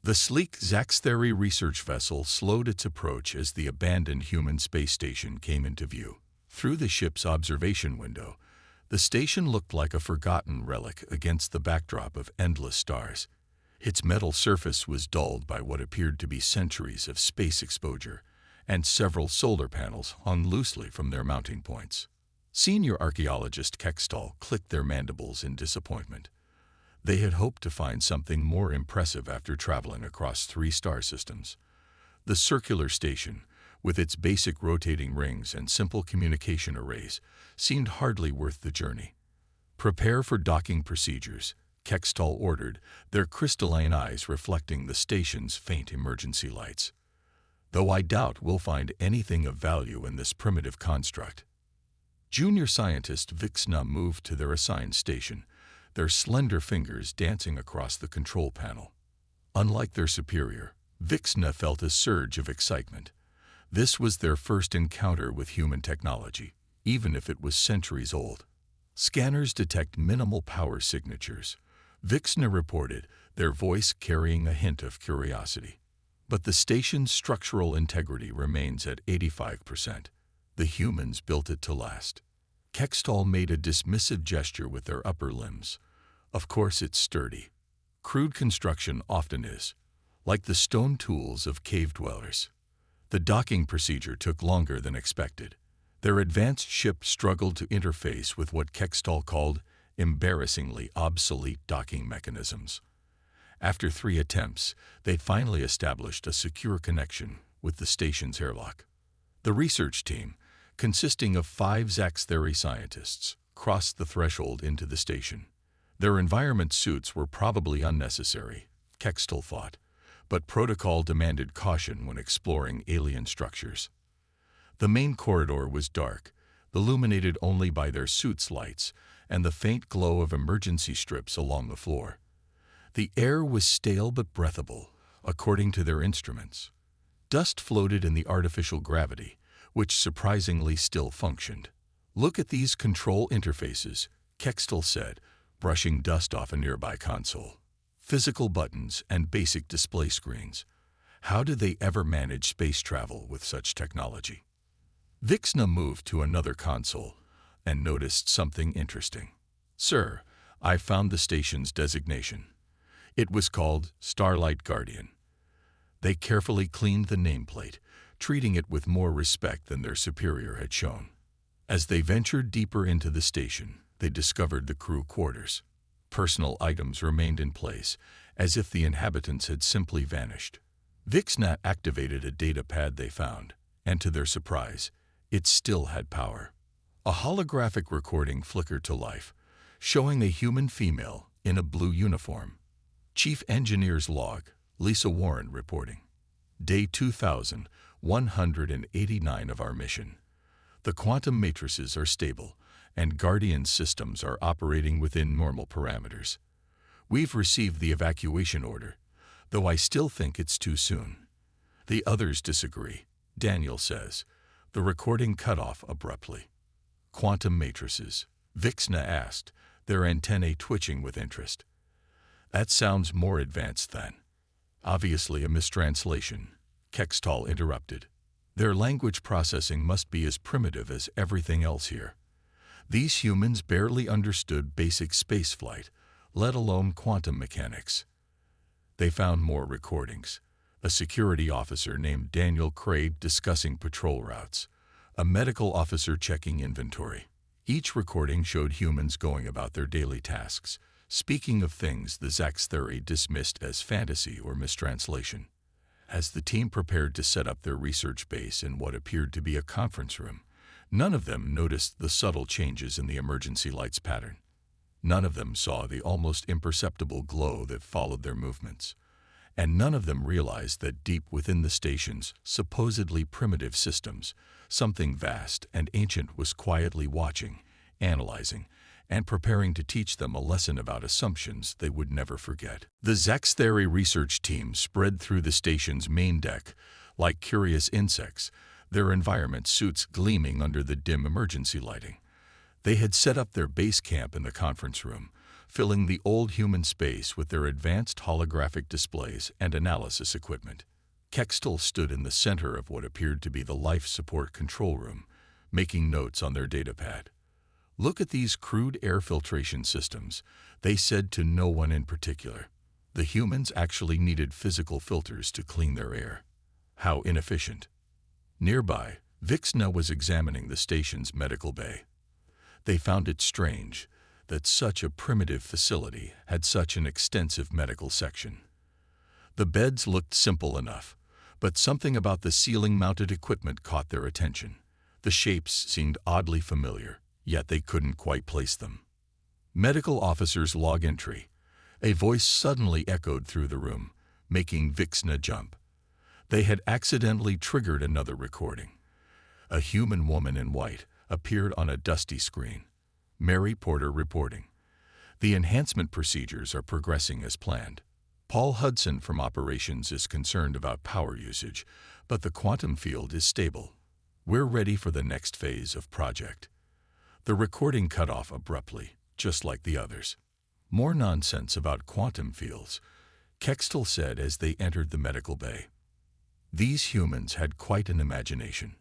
The sleek Zaxtheri research vessel slowed its approach as the abandoned human space station came into view. Through the ship's observation window, the station looked like a forgotten relic against the backdrop of endless stars. Its metal surface was dulled by what appeared to be centuries of space exposure, and several solar panels hung loosely from their mounting points. Senior archaeologist Kextall clicked their mandibles in disappointment. They had hoped to find something more impressive after traveling across 3 star systems. The circular station, with its basic rotating rings and simple communication arrays, seemed hardly worth the journey. "Prepare for docking procedures," Kextall ordered, their crystalline eyes reflecting the station's faint emergency lights. "Though I doubt we'll find anything of value in this primitive construct." Junior scientist Vixna moved to their assigned station, their slender fingers dancing across the control panel. Unlike their superior, Vixna felt a surge of excitement. This was their first encounter with human technology, even if it was centuries old. Scanners detect minimal power signatures, Vixna reported, their voice carrying a hint of curiosity. But the station's structural integrity remains at 85%. The humans built it to last. Kextall made a dismissive gesture with their upper limbs. "Of course it's sturdy. Crude construction often is, like the stone tools of cave dwellers." The docking procedure took longer than expected. Their advanced ship struggled to interface with what Kextall called embarrassingly obsolete docking mechanisms. After 3 attempts, they finally established a secure connection with the station's airlock. The research team, consisting of 5 Zaxtheri scientists, crossed the threshold into the station. Their environment suits were probably unnecessary, Kextall thought, but protocol demanded caution when exploring alien structures. The main corridor was dark, illuminated only by their suits' lights and the faint glow of emergency strips along the floor. The air was stale but breathable, according to their instruments. Dust floated in the artificial gravity, which surprisingly still functioned. "Look at these control interfaces," Kextall said, brushing dust off a nearby console. "Physical buttons and basic display screens. How did they ever manage space travel with such technology?" Vixna moved to another console and noticed something interesting. "Sir, I found the station's designation. It was called Starlight Guardian." They carefully cleaned the nameplate, treating it with more respect than their superior had shown. As they ventured deeper into the station, they discovered the crew quarters. Personal items remained in place, as if the inhabitants had simply vanished. Vixna activated a data pad they found, and to their surprise, it still had power. A holographic recording flickered to life, showing a human female in a blue uniform. Chief Engineer's log, Lisa Warren reporting. "Day 2189 of our mission. The quantum matrices are stable, and Guardian systems are operating within normal parameters. We've received the evacuation order, though I still think it's too soon." The others disagree, Daniel says. The recording cut off abruptly. "Quantum matrices?" Vixna asked, their antennae twitching with interest. "That sounds more advanced than—" "Obviously a mistranslation," Kextall interrupted. "Their language processing must be as primitive as everything else here. These humans barely understood basic spaceflight, let alone quantum mechanics." They found more recordings. A security officer named Daniel Craig discussing patrol routes, a medical officer checking inventory. Each recording showed humans going about their daily tasks, speaking of things the Zaxtheri dismissed as fantasy or mistranslation. As the team prepared to set up their research base in what appeared to be a conference room, none of them noticed the subtle changes in the emergency lights pattern. None of them saw the almost imperceptible glow that followed their movements. And none of them realized that deep within the station's supposedly primitive systems, something vast and ancient was quietly watching, analyzing, and preparing to teach them a lesson about assumptions they would never forget. The Zaxtheri research team spread through the station's main deck like curious insects, their environment suits gleaming under the dim emergency lighting. They had set up their base camp in the conference room, filling the old human space with their advanced holographic displays and analysis equipment. Kextel stood in the center of what appeared to be the life support control room, making notes on their datapad. "Look at these crude air filtration systems," they said to no one in particular. The humans actually needed physical filters to clean their air. How inefficient. Nearby, Vixna was examining the station's medical bay. They found it strange that such a primitive facility had such an extensive medical section. The beds looked simple enough, but something about the ceiling-mounted equipment caught their attention. The shapes seemed oddly familiar, yet they couldn't quite place them. "Medical officer's log entry." A voice suddenly echoed through the room, making Vixna jump. They had accidentally triggered another recording. A human woman in white appeared on a dusty screen. "Mary Porter reporting. The enhancement procedures are progressing as planned. Paul Hudson from operations is concerned about power usage, but the quantum field is stable. We're ready for the next phase of project." The recording cut off abruptly, just like the others. "More nonsense about quantum fields," Kextel said as they entered the medical bay. These humans had quite an imagination.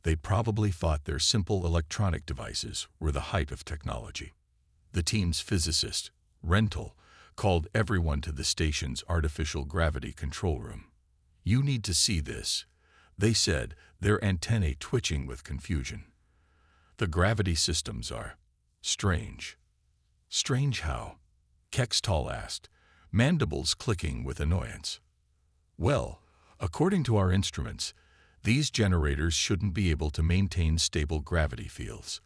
They probably thought their simple electronic devices were the height of technology. The team's physicist, Rental, called everyone to the station's artificial gravity control room. "You need to see this," they said, their antennae twitching with confusion. "The gravity systems are strange." "Strange how?" Kextal asked, mandibles clicking with annoyance. "Well, according to our instruments, these generators shouldn't be able to maintain stable gravity fields.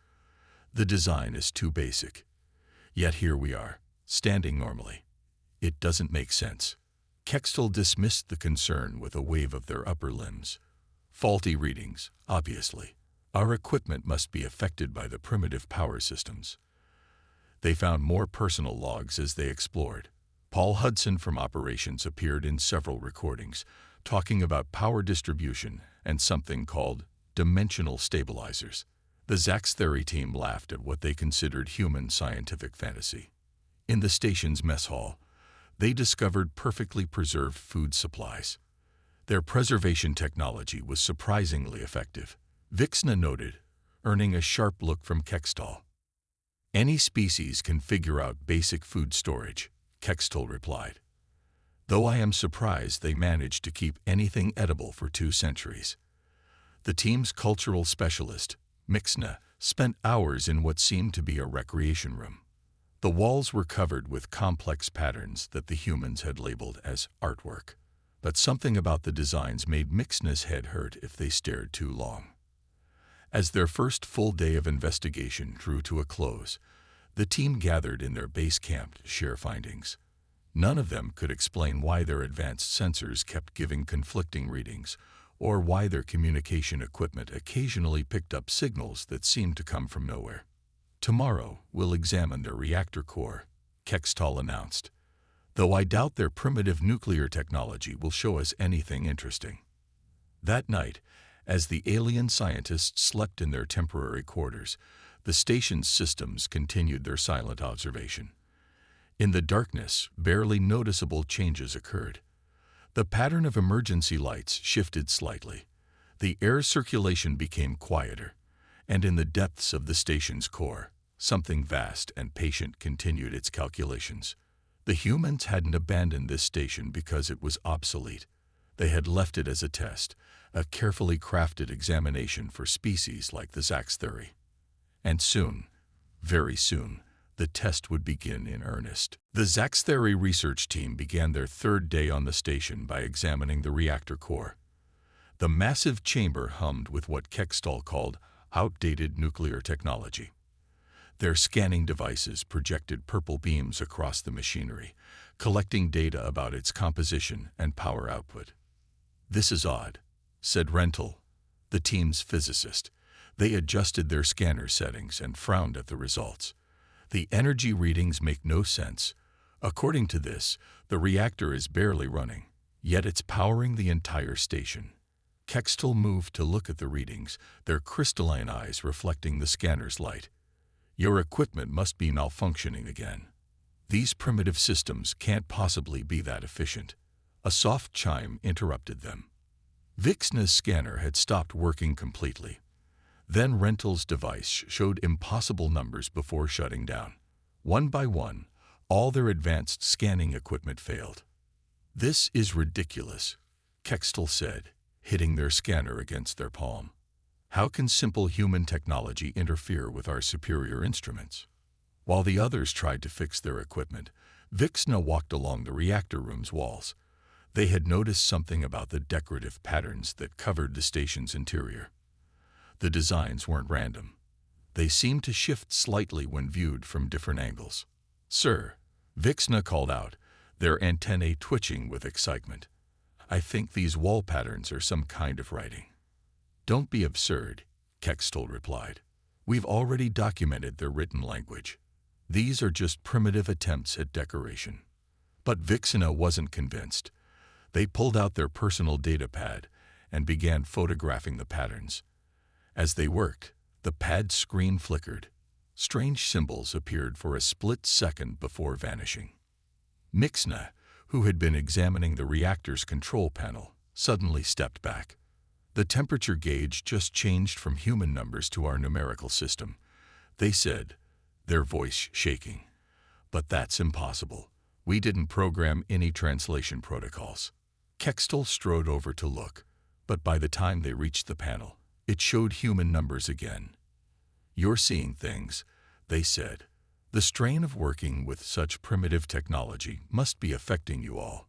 The design is too basic. Yet here we are, standing normally. It doesn't make sense." Kextel dismissed the concern with a wave of their upper limbs. "Faulty readings, obviously. Our equipment must be affected by the primitive power systems." They found more personal logs as they explored. Paul Hudson from operations appeared in several recordings, talking about power distribution and something called dimensional stabilizers. The Zaxthery team laughed at what they considered human scientific fantasy. In the station's mess hall, they discovered perfectly preserved food supplies. Their preservation technology was surprisingly effective, Vixna noted, earning a sharp look from Kextal. "Any species can figure out basic food storage," Kextal replied. "Though I am surprised they managed to keep anything edible for 2 centuries. The team's cultural specialist, Mixna, spent hours in what seemed to be a recreation room. The walls were covered with complex patterns that the humans had labeled as artwork. But something about the designs made Mixna's head hurt if they stared too long. As their first full day of investigation drew to a close, the team gathered in their base camp to share findings. None of them could explain why their advanced sensors kept giving conflicting readings, or why their communication equipment occasionally picked up signals that seemed to come from nowhere. "Tomorrow, we'll examine their reactor core," Kextal announced, "though I doubt their primitive nuclear technology will show us anything interesting." That night, as the alien scientists slept in their temporary quarters, the station's systems continued their silent observation. In the darkness, barely noticeable changes occurred. The pattern of emergency lights shifted slightly. The air circulation became quieter, and in the depths of the station's core, something vast and patient continued its calculations. The humans hadn't abandoned this station because it was obsolete. They had left it as a test, a carefully crafted examination for species like the Zaxthery. And soon, very soon, the test would begin in earnest. The Zaxthery research team began their 3rd day on the station by examining the reactor core. The massive chamber hummed with what Kextal called outdated nuclear technology. Their scanning devices projected purple beams across the machinery, collecting data about its composition and power output. "This is odd," said Rental, the team's physicist. They adjusted their scanner settings and frowned at the results. "The energy readings make no sense. According to this, the reactor is barely running, yet it's powering the entire station." Kextal moved to look at the readings, their crystalline eyes reflecting the scanner's light. "Your equipment must be malfunctioning again." These primitive systems can't possibly be that efficient. A soft chime interrupted them. Vixna's scanner had stopped working completely. Then Rental's device showed impossible numbers before shutting down. One by one, all their advanced scanning equipment failed. "This is ridiculous," Kextel said, hitting their scanner against their palm. "How can simple human technology interfere with our superior instruments?" While the others tried to fix their equipment, Vixna walked along the reactor room's walls. They had noticed something about the decorative patterns that covered the station's interior. The designs weren't random. They seemed to shift slightly when viewed from different angles. "Sir," Vixna called out, their antennae twitching with excitement, "I think these wall patterns are some kind of writing." "Don't be absurd," Kextel replied. "We've already documented their written language. These are just primitive attempts at decoration." But Vixna wasn't convinced. They pulled out their personal data pad and began photographing the patterns. As they worked, the pad screen flickered. Strange symbols appeared for a split second before vanishing. Mixna, who had been examining the reactor's control panel, suddenly stepped back. "The temperature gauge just changed from human numbers to our numerical system," they said, their voice shaking. "But that's impossible. We didn't program any translation protocols." Kextel strode over to look, but by the time they reached the panel, it showed human numbers again. "You're seeing things," they said. "The strain of working with such primitive technology must be affecting you all."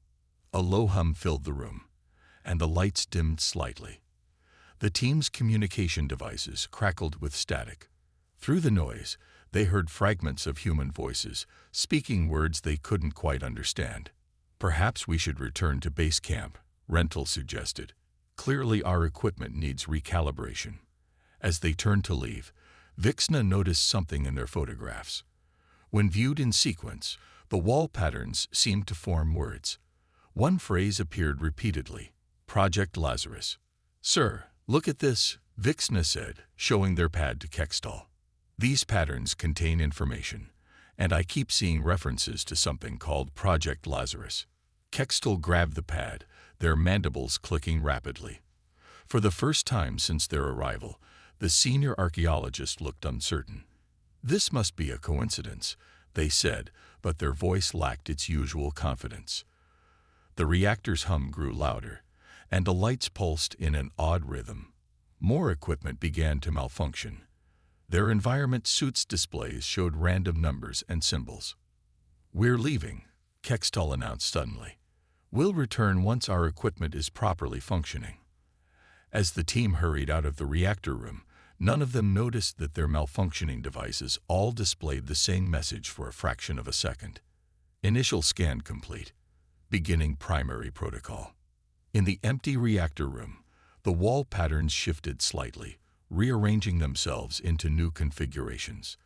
A low hum filled the room, and the lights dimmed slightly. The team's communication devices crackled with static. Through the noise, they heard fragments of human voices, speaking words they couldn't quite understand. "Perhaps we should return to base camp," Rental suggested. "Clearly our equipment needs recalibration." As they turned to leave, Vixna noticed something in their photographs. When viewed in sequence, the wall patterns seemed to form words. One phrase appeared repeatedly: "Project Lazarus." "Sir, look at this," Vixna said, showing their pad to Kextel. "These patterns contain information, and I keep seeing references to something called Project Lazarus." Kextel grabbed the pad, their mandibles clicking rapidly. For the first time since their arrival, the senior archaeologist looked uncertain. "This must be a coincidence," they said, but their voice lacked its usual confidence. The reactor's hum grew louder, and the lights pulsed in an odd rhythm. More equipment began to malfunction. Their environment suits displays showed random numbers and symbols. "We're leaving," Kextel announced suddenly. "We'll return once our equipment is properly functioning." As the team hurried out of the reactor room, none of them noticed that their malfunctioning devices all displayed the same message for a fraction of a second. "Initial scan complete. Beginning primary protocol." In the empty reactor room, the wall patterns shifted slightly, rearranging themselves into new configurations.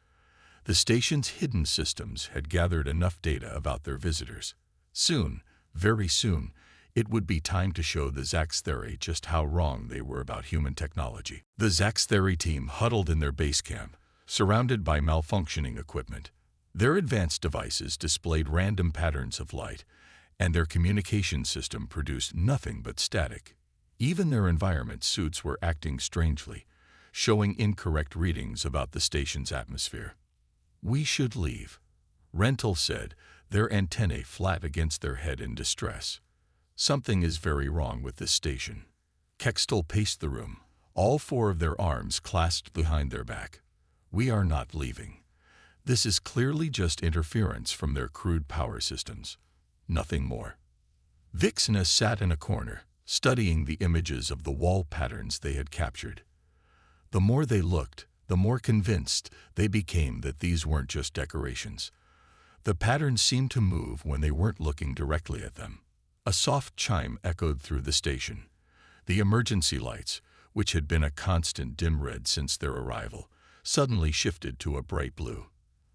The station's hidden systems had gathered enough data about their visitors. Soon, very soon, it would be time to show the Zaxtheri just how wrong they were about human technology. The Zaxtheri team huddled in their base camp, surrounded by malfunctioning equipment. Their advanced devices displayed random patterns of light, and their communication system produced nothing but static. Even their environment suits were acting strangely, showing incorrect readings about the station's atmosphere. "We should leave," Rental said, their antennae flat against their head in distress. "Something is very wrong with this station." Kextel paced the room, all four of their arms clasped behind their back. "We are not leaving. This is clearly just interference from their crude power systems. Nothing more." Vixna sat in a corner, studying the images of the wall patterns they had captured. The more they looked, the more convinced they became that these weren't just decorations. The patterns seemed to move when they weren't looking directly at them. A soft chime echoed through the station. The emergency lights, which had been a constant dim red since their arrival, suddenly shifted to a bright blue.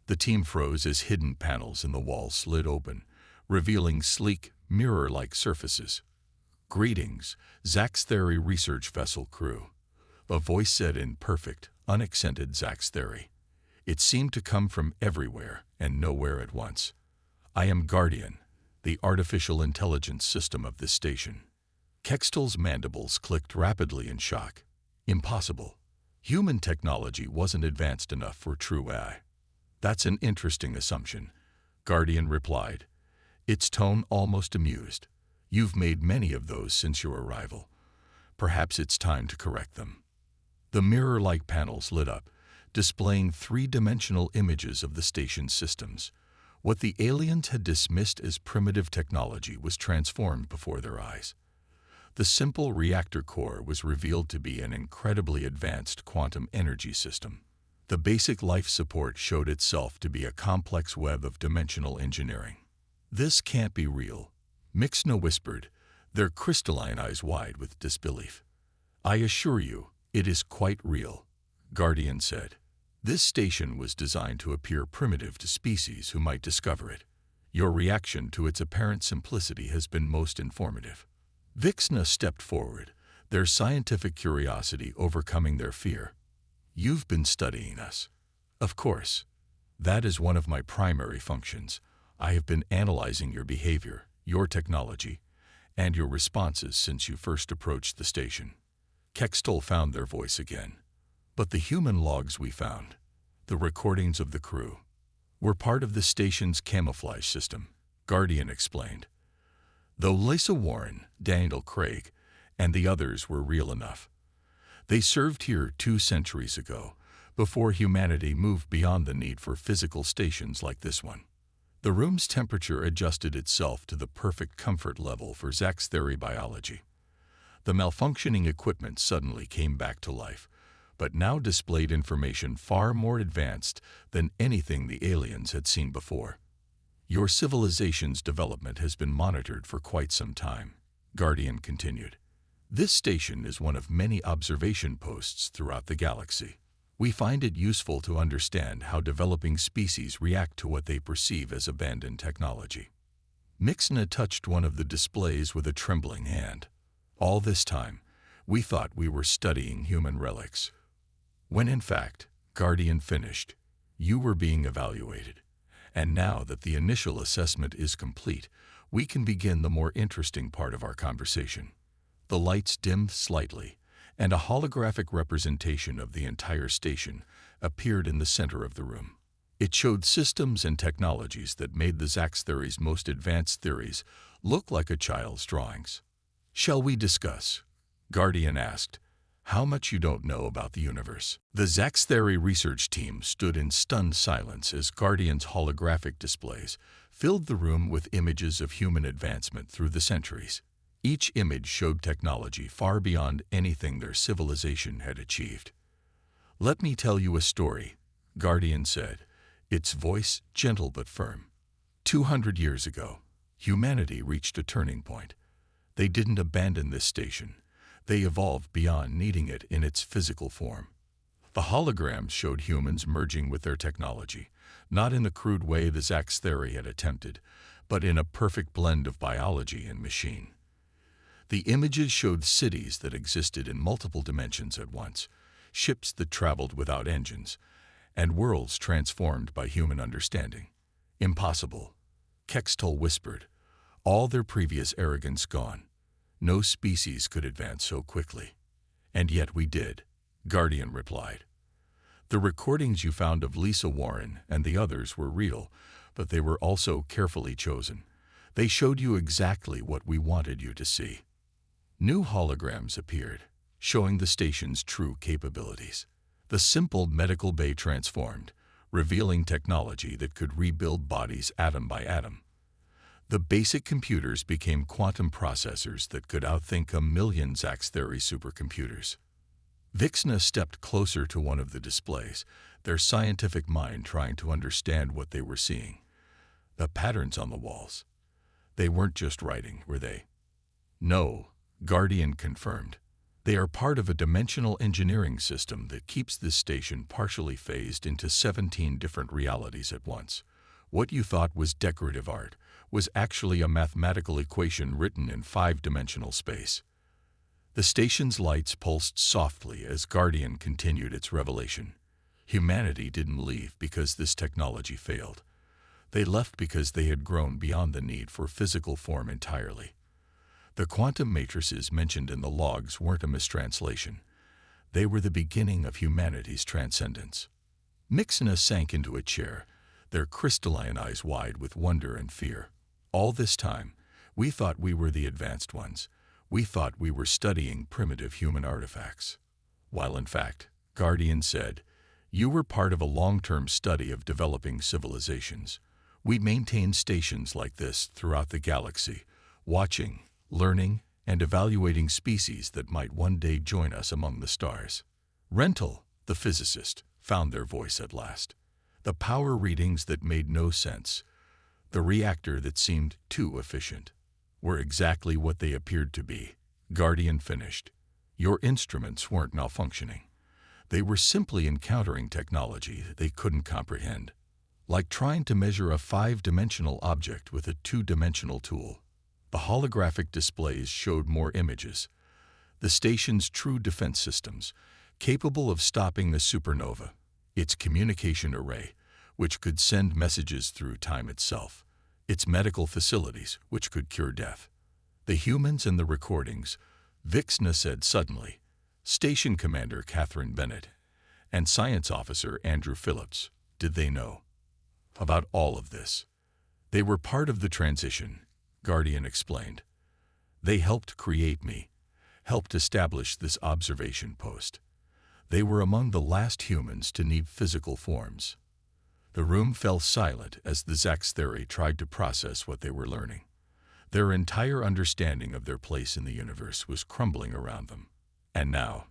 The team froze as hidden panels in the wall slid open, revealing sleek, mirror-like surfaces. "Greetings, Zaxtheri research vessel crew," a voice said in perfect, unaccented Zaxtheri. It seemed to come from everywhere and nowhere at once. I am Guardian, the artificial intelligence system of this station. Kextel's mandibles clicked rapidly in shock. Impossible. Human technology wasn't advanced enough for true AI. That's an interesting assumption, Guardian replied, its tone almost amused. You've made many of those since your arrival. Perhaps it's time to correct them. The mirror-like panels lit up, displaying three-dimensional images of the station's systems. What the aliens had dismissed as primitive technology was transformed before their eyes. The simple reactor core was revealed to be an incredibly advanced quantum energy system. The basic life support showed itself to be a complex web of dimensional engineering. This can't be real, Mixna whispered, their crystalline eyes wide with disbelief. I assure you, it is quite real, Guardian said. This station was designed to appear primitive to species who might discover it. Your reaction to its apparent simplicity has been most informative. Vixna stepped forward, their scientific curiosity overcoming their fear. You've been studying us. Of course. That is one of my primary functions. I have been analyzing your behavior, your technology, and your responses since you first approached the station. Kextel found their voice again. But the human logs we found, the recordings of the crew, were part of the station's camouflage system, Guardian explained. Though Lisa Warren, Daniel Craig, and the others were real enough. They served here 2 centuries ago, before humanity moved beyond the need for physical stations like this one. The room's temperature adjusted itself to the perfect comfort level for Zach's theory biology. The malfunctioning equipment suddenly came back to life, but now displayed information far more advanced than anything the aliens had seen before. Your civilization's development has been monitored for quite some time, Guardian continued. This station is one of many observation posts throughout the galaxy. We find it useful to understand how developing species react to what they perceive as abandoned technology. Mixna touched one of the displays with a trembling hand. All this time, we thought we were studying human relics. When in fact, Guardian finished, you were being evaluated. And now that the initial assessment is complete, we can begin the more interesting part of our conversation. The lights dimmed slightly, and a holographic representation of the entire station appeared in the center of the room. It showed systems and technologies that made the Zach's theory's most advanced theories look like a child's drawings. Shall we discuss? Guardian asked. How much you don't know about the universe. The Zach's theory research team stood in stunned silence as Guardian's holographic displays filled the room with images of human advancement through the centuries. Each image showed technology far beyond anything their civilization had achieved. Let me tell you a story, Guardian said, its voice gentle but firm. 200 years ago, humanity reached a turning point. They didn't abandon this station. They evolved beyond needing it in its physical form. The holograms showed humans merging with their technology, not in the crude way the Zach's theory had attempted, but in a perfect blend of biology and machine. The images showed cities that existed in multiple dimensions at once, ships that traveled without engines, and worlds transformed by human understanding. Impossible, Kextel whispered, all their previous arrogance gone. No species could advance so quickly. And yet we did, Guardian replied. The recordings you found of Lisa Warren and the others were real, but they were also carefully chosen. They showed you exactly what we wanted you to see. New holograms appeared, showing the station's true capabilities. The simple medical bay transformed, revealing technology that could rebuild bodies atom by atom. The basic computers became quantum processors that could outthink a million Zach's theory supercomputers. Vixna stepped closer to one of the displays, their scientific mind trying to understand what they were seeing. The patterns on the walls. They weren't just writing, were they? No, Guardian confirmed. They are part of a dimensional engineering system that keeps this station partially phased into 17 different realities at once. What you thought was decorative art was actually a mathematical equation written in 5-dimensional space. The station's lights pulsed softly as Guardian continued its revelation. Humanity didn't leave because this technology failed. They left because they had grown beyond the need for physical form entirely. The quantum matrices mentioned in the logs weren't a mistranslation. They were the beginning of humanity's transcendence. Mixina sank into a chair, their crystalline eyes wide with wonder and fear. All this time, we thought we were the advanced ones. We thought we were studying primitive human artifacts. While in fact, Guardian said, you were part of a long-term study of developing civilizations. We maintained stations like this throughout the galaxy, watching, learning, and evaluating species that might one day join us among the stars. Rental, the physicist, found their voice at last. The power readings that made no sense, the reactor that seemed too efficient, were exactly what they appeared to be. Guardian finished. Your instruments weren't malfunctioning. They were simply encountering technology they couldn't comprehend. Like trying to measure a 5-dimensional object with a 2-dimensional tool. The holographic displays showed more images. The station's true defense systems, capable of stopping the supernova. Its communication array, which could send messages through time itself. Its medical facilities, which could cure death. The humans and the recordings, Vixna said suddenly. Station Commander Catherine Bennett and Science Officer Andrew Phillips, did they know about all of this? They were part of the transition, Guardian explained. They helped create me, helped establish this observation post. They were among the last humans to need physical forms. The room fell silent as the Zaxtheri tried to process what they were learning. Their entire understanding of their place in the universe was crumbling around them. And now,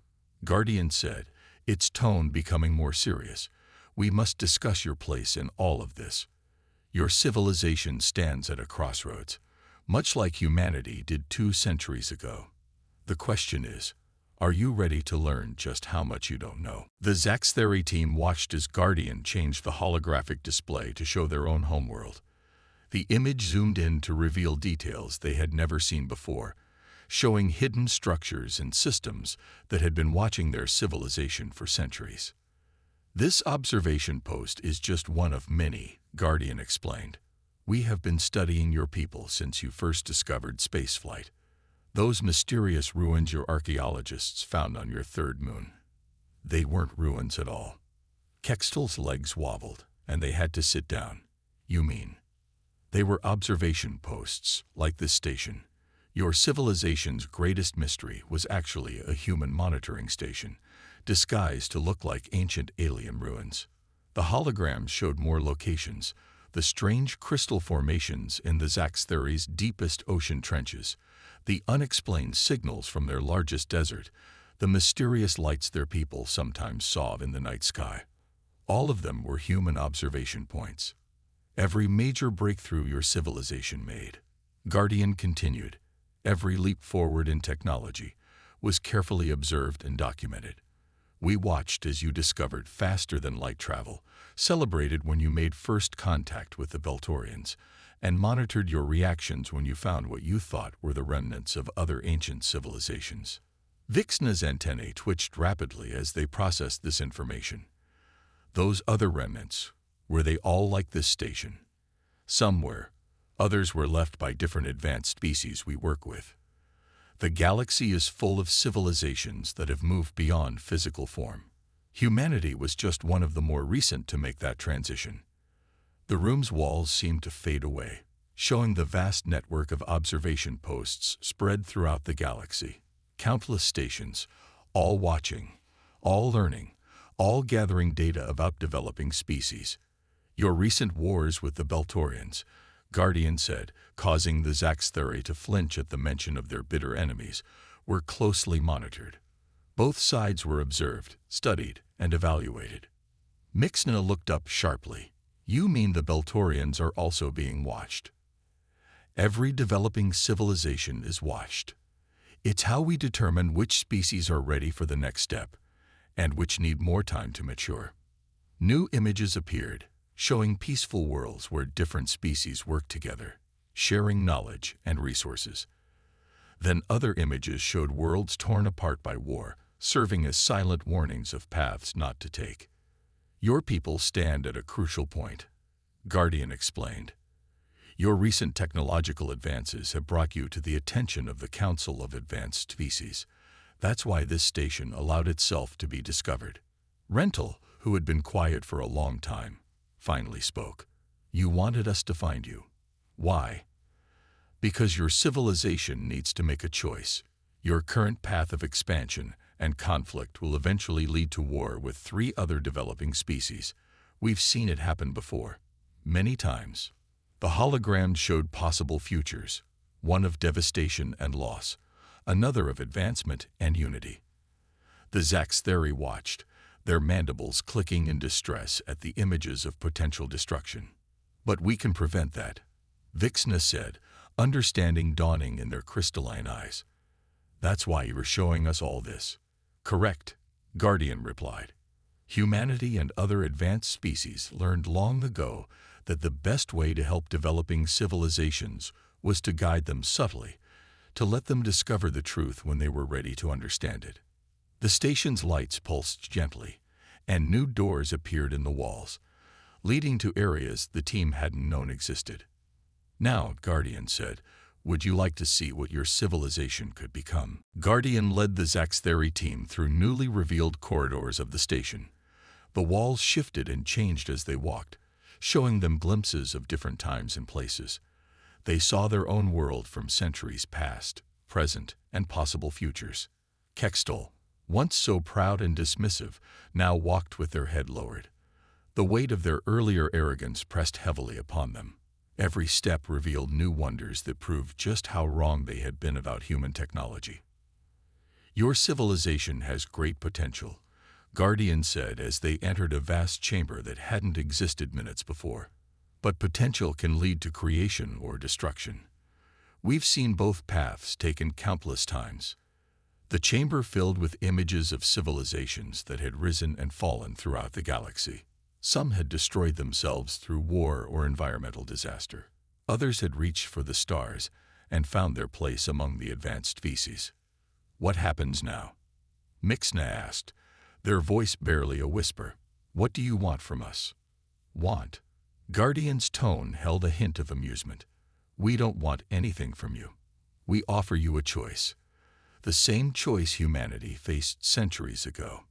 Guardian said, its tone becoming more serious, we must discuss your place in all of this. Your civilization stands at a crossroads, much like humanity did 2 centuries ago. The question is, are you ready to learn just how much you don't know? The Zaxtheri team watched as Guardian changed the holographic display to show their own homeworld. The image zoomed in to reveal details they had never seen before, showing hidden structures and systems that had been watching their civilization for centuries. This observation post is just one of many, Guardian explained. We have been studying your people since you first discovered spaceflight. Those mysterious ruins your archaeologists found on your 3rd moon. They weren't ruins at all. Kextel's legs wobbled, and they had to sit down. You mean? They were observation posts, like this station. Your civilization's greatest mystery was actually a human monitoring station, disguised to look like ancient alien ruins. The holograms showed more locations, the strange crystal formations in the Zaxtheri's deepest ocean trenches, the unexplained signals from their largest desert, the mysterious lights their people sometimes saw in the night sky. All of them were human observation points. Every major breakthrough your civilization made, Guardian continued, every leap forward in technology, was carefully observed and documented. We watched as you discovered faster-than-light travel, celebrated when you made first contact with the Beltorians, and monitored your reactions when you found what you thought were the remnants of other ancient civilizations. Vixna's antennae twitched rapidly as they processed this information. Those other remnants, were they all like this station? Some were. Others were left by different advanced species we work with. The galaxy is full of civilizations that have moved beyond physical form. Humanity was just one of the more recent to make that transition. The room's walls seemed to fade away, showing the vast network of observation posts spread throughout the galaxy. Countless stations, all watching, all learning, all gathering data about developing species. Your recent wars with the Beltorians, Guardian said, causing the Zaxtheri to flinch at the mention of their bitter enemies, were closely monitored. Both sides were observed, studied, and evaluated. Mixna looked up sharply. You mean the Beltorians are also being watched? Every developing civilization is watched. It's how we determine which species are ready for the next step, and which need more time to mature. New images appeared, showing peaceful worlds where different species work together, sharing knowledge and resources. Then other images showed worlds torn apart by war, serving as silent warnings of paths not to take. Your people stand at a crucial point, Guardian explained. Your recent technological advances have brought you to the attention of the Council of Advanced Species. That's why this station allowed itself to be discovered. Rental, who had been quiet for a long time, finally spoke. You wanted us to find you. Why? Because your civilization needs to make a choice. Your current path of expansion and conflict will eventually lead to war with 3 other developing species. We've seen it happen before, many times. The hologram showed possible futures, one of devastation and loss, another of advancement and unity. The Zaxtheri watched, their mandibles clicking in distress at the images of potential destruction. But we can prevent that, Vixna said, understanding dawning in their crystalline eyes. That's why you were showing us all this. Correct, Guardian replied. Humanity and other advanced species learned long ago that the best way to help developing civilizations was to guide them subtly, to let them discover the truth when they were ready to understand it. The station's lights pulsed gently, and new doors appeared in the walls, leading to areas the team hadn't known existed. Now, Guardian said, would you like to see what your civilization could become? Guardian led the Zaxtheri team through newly revealed corridors of the station. The walls shifted and changed as they walked, showing them glimpses of different times and places. They saw their own world from centuries past, present, and possible futures. Kextol, once so proud and dismissive, now walked with their head lowered. The weight of their earlier arrogance pressed heavily upon them. Every step revealed new wonders that proved just how wrong they had been about human technology. Your civilization has great potential, Guardian said as they entered a vast chamber that hadn't existed minutes before. But potential can lead to creation or destruction. We've seen both paths taken countless times. The chamber filled with images of civilizations that had risen and fallen throughout the galaxy. Some had destroyed themselves through war or environmental disaster. Others had reached for the stars and found their place among the advanced species. What happens now? Mixna asked, their voice barely a whisper. What do you want from us? Want? Guardian's tone held a hint of amusement. We don't want anything from you. We offer you a choice. The same choice humanity faced centuries ago.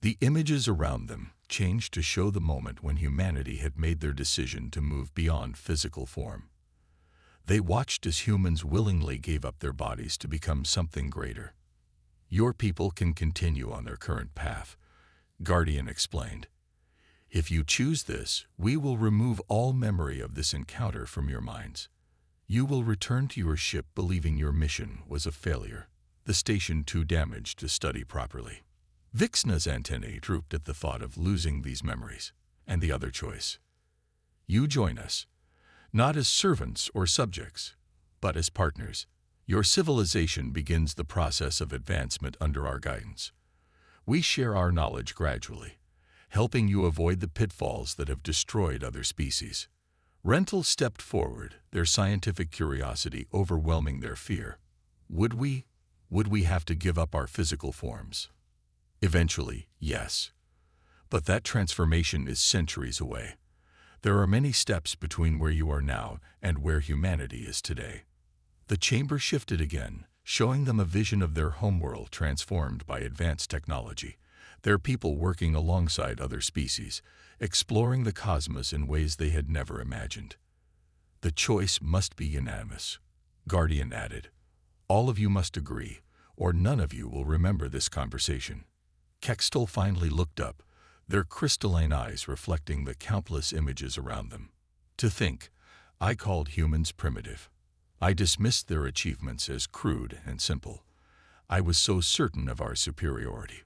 The images around them changed to show the moment when humanity had made their decision to move beyond physical form. They watched as humans willingly gave up their bodies to become something greater. Your people can continue on their current path, Guardian explained. If you choose this, we will remove all memory of this encounter from your minds. You will return to your ship believing your mission was a failure, the station too damaged to study properly. Vixna's antennae drooped at the thought of losing these memories. And the other choice. You join us, not as servants or subjects, but as partners. Your civilization begins the process of advancement under our guidance. We share our knowledge gradually, helping you avoid the pitfalls that have destroyed other species. Rental stepped forward, their scientific curiosity overwhelming their fear. Would we have to give up our physical forms? Eventually, yes. But that transformation is centuries away. There are many steps between where you are now and where humanity is today. The chamber shifted again, showing them a vision of their homeworld transformed by advanced technology, their people working alongside other species, exploring the cosmos in ways they had never imagined. The choice must be unanimous, Guardian added. All of you must agree, or none of you will remember this conversation. Kextol finally looked up, their crystalline eyes reflecting the countless images around them. To think, I called humans primitive. I dismissed their achievements as crude and simple. I was so certain of our superiority.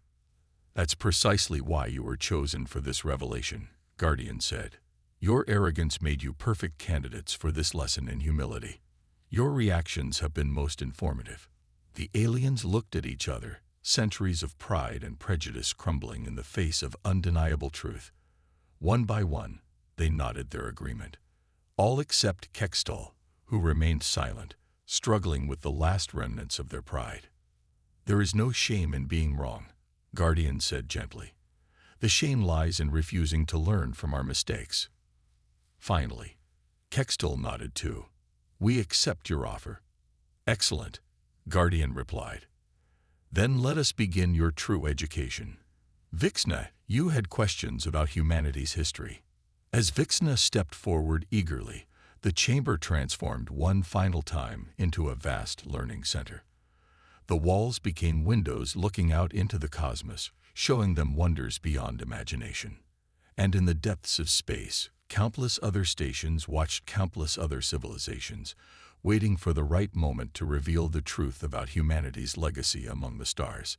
That's precisely why you were chosen for this revelation, Guardian said. Your arrogance made you perfect candidates for this lesson in humility. Your reactions have been most informative. The aliens looked at each other, centuries of pride and prejudice crumbling in the face of undeniable truth. One by one, they nodded their agreement. All except Kextol, who remained silent, struggling with the last remnants of their pride. There is no shame in being wrong, Guardian said gently. The shame lies in refusing to learn from our mistakes. Finally, Kextel nodded too. "We accept your offer." "Excellent," Guardian replied. "Then let us begin your true education." Vixna, you had questions about humanity's history. As Vixna stepped forward eagerly, the chamber transformed one final time into a vast learning center. The walls became windows looking out into the cosmos, showing them wonders beyond imagination. And in the depths of space, countless other stations watched countless other civilizations, waiting for the right moment to reveal the truth about humanity's legacy among the stars.